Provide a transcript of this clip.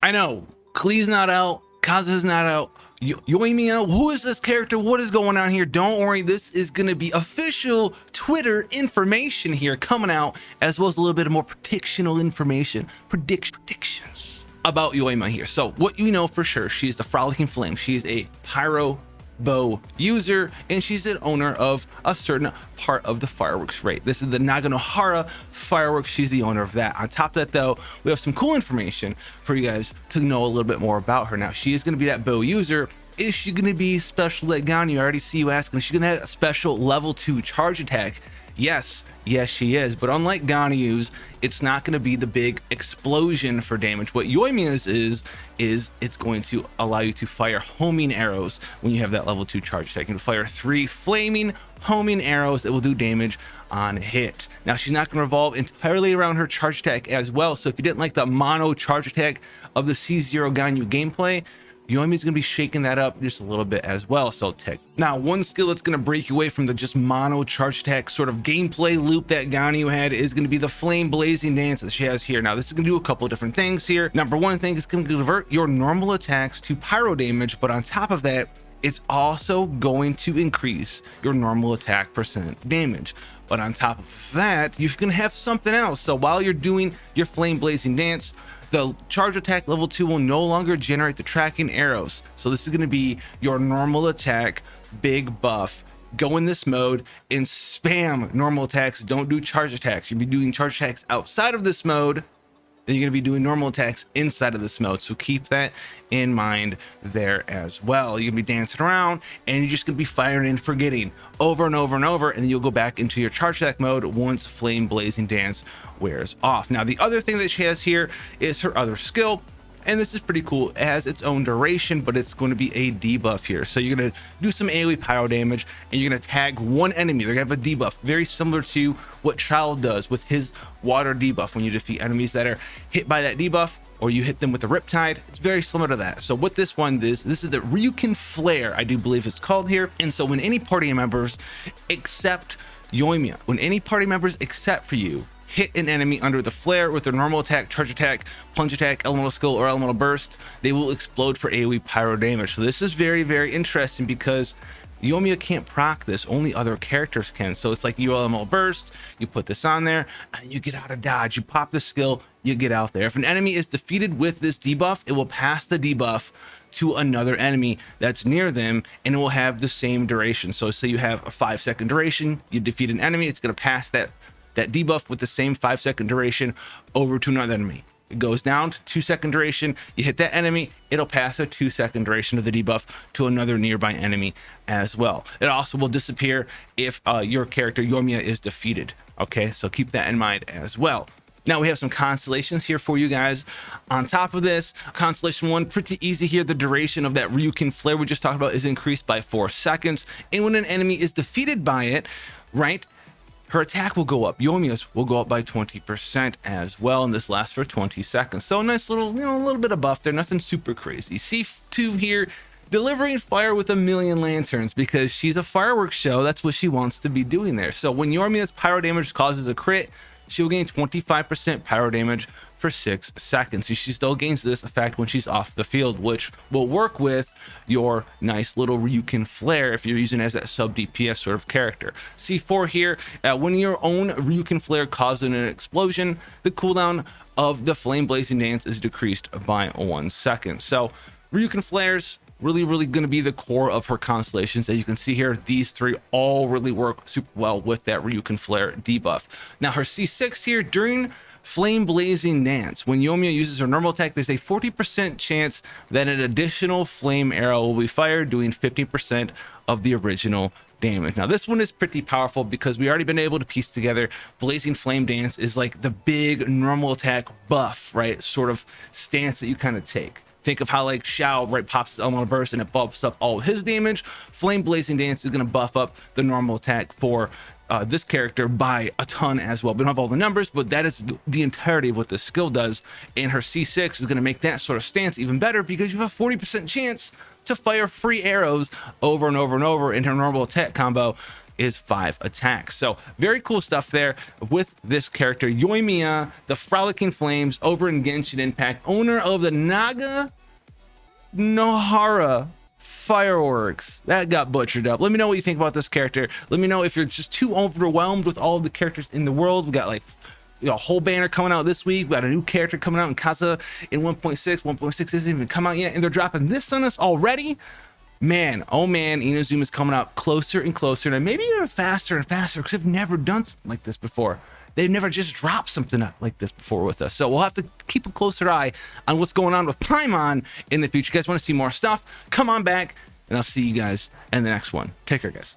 I know Klee's not out, Kaza's not out. Yoimiya, who is this character? What is going on here? Don't worry, this is going to be official Twitter information here coming out, as well as a little bit more predictional information, predictions about Yoimiya here. So what you know for sure, she's the Frolicking Flame. She's a Pyro bow user, and she's the owner of a certain part of the fireworks rate. This is the Naganohara fireworks. She's the owner of that. On top of that, though, we have some cool information for you guys to know a little bit more about her. Now, she is going to be that bow user. Is she going to be special at GANYU? I already see you asking. Is she going to have a special level 2 charge attack? Yes, she is. But unlike GANYU's, it's not going to be the big explosion for damage. What Yoimiya's is it's going to allow you to fire homing arrows when you have that level 2 charge attack. You can fire 3 flaming homing arrows that will do damage on hit. Now, she's not going to revolve entirely around her charge attack as well. So if you didn't like the mono charge attack of the C0 GANYU gameplay, Yoimiya's going to be shaking that up just a little bit as well. So now one skill that's going to break you away from the just mono charge attack sort of gameplay loop that GANYU had is going to be the flame blazing dance that she has here. Now this is going to do a couple of different things here. Number one thing is going to convert your normal attacks to pyro damage, but on top of that, it's also going to increase your normal attack percent damage. But on top of that, you're going to have something else. So while you're doing your flame blazing dance, the charge attack level 2 will no longer generate the tracking arrows. So this is going to be your normal attack big buff. Go in this mode and spam normal attacks. Don't do charge attacks. You'll be doing charge attacks outside of this mode, then you're going to be doing normal attacks inside of this mode. So keep that in mind there as well. You're going to be dancing around and you're just going to be firing and forgetting over and over and over, and then you'll go back into your charge attack mode once flame blazing dance wears off. Now the other thing that she has here is her other skill, and this is pretty cool. It has its own duration, but it's going to be a debuff here. So you're going to do some AoE pyro damage, and you're going to tag one enemy. They're going to have a debuff very similar to what Child does with his water debuff. When you defeat enemies that are hit by that debuff, or you hit them with the Riptide, it's very similar to that. So what this one is, this is the Ryukin Flare, I do believe it's called here. And so when any party members except Yoimiya, when any party members except for you hit an enemy under the flare with their normal attack, charge attack, plunge attack, elemental skill, or elemental burst, they will explode for AoE pyro damage. So this is very, very interesting because Yoimiya can't proc this, only other characters can. So it's like your elemental burst, you put this on there and you get out of dodge, you pop the skill, you get out there. If an enemy is defeated with this debuff, it will pass the debuff to another enemy that's near them, and it will have the same duration. So say you have a 5-second duration, you defeat an enemy, it's going to pass that debuff with the same 5-second duration over to another enemy. It goes down to 2-second duration, you hit that enemy, it'll pass a 2-second duration of the debuff to another nearby enemy as well. It also will disappear if your character Yoimiya is defeated. Okay, so keep that in mind as well. Now we have some constellations here for you guys. On top of this, Constellation 1, pretty easy here. The duration of that Ryukin Flare we just talked about is increased by 4 seconds. And when an enemy is defeated by it, right, her attack will go up. Yoimiya's will go up by 20% as well, and this lasts for 20 seconds. So a nice little, a little bit of buff there, nothing super crazy. C2 here, delivering fire with a million lanterns, because she's a fireworks show. That's what she wants to be doing there. So when Yoimiya's pyro damage causes a crit, she will gain 25% pyro damage for 6 seconds. So she still gains this effect when she's off the field, which will work with your nice little Ryukin Flare if you're using it as that sub DPS sort of character. C4 here, when your own Ryukin Flare causes an explosion, the cooldown of the flame blazing dance is decreased by 1 second. So Ryukin Flares, really going to be the core of her constellations. As you can see here, these three all really work super well with that Ryukin Flare debuff. Now her C6 here, during flame blazing dance, when Yoimiya uses her normal attack, there's a 40% chance that an additional flame arrow will be fired, doing 50% of the original damage. Now this one is pretty powerful because we already been able to piece together blazing flame dance is like the big normal attack buff, right, sort of stance that you kind of take. Think of how like Shao, right, pops his elemental burst and it buffs up all of his damage. Flame blazing dance is going to buff up the normal attack for this character by a ton as well. We don't have all the numbers, but that is the entirety of what this skill does. And her C6 is going to make that sort of stance even better because you have a 40% chance to fire free arrows over and over and over in her normal attack combo. is 5 attacks. So very cool stuff there with this character, Yoimiya, the Frolicking Flames, over in Genshin Impact, owner of the Naga Nohara fireworks. That got butchered up. Let me know what you think about this character. Let me know if you're just too overwhelmed with all of the characters in the world. We got like, you know, a whole banner coming out this week. We got a new character coming out in Kaza in 1.6. 1.6 isn't even come out yet, and they're dropping this on us already. Man, oh man, Inazuma's coming out closer and closer, and maybe even faster and faster, because they've never done something like this before. They've never just dropped something like this before with us. So we'll have to keep a closer eye on what's going on with Paimon in the future. You guys want to see more stuff? Come on back, and I'll see you guys in the next one. Take care, guys.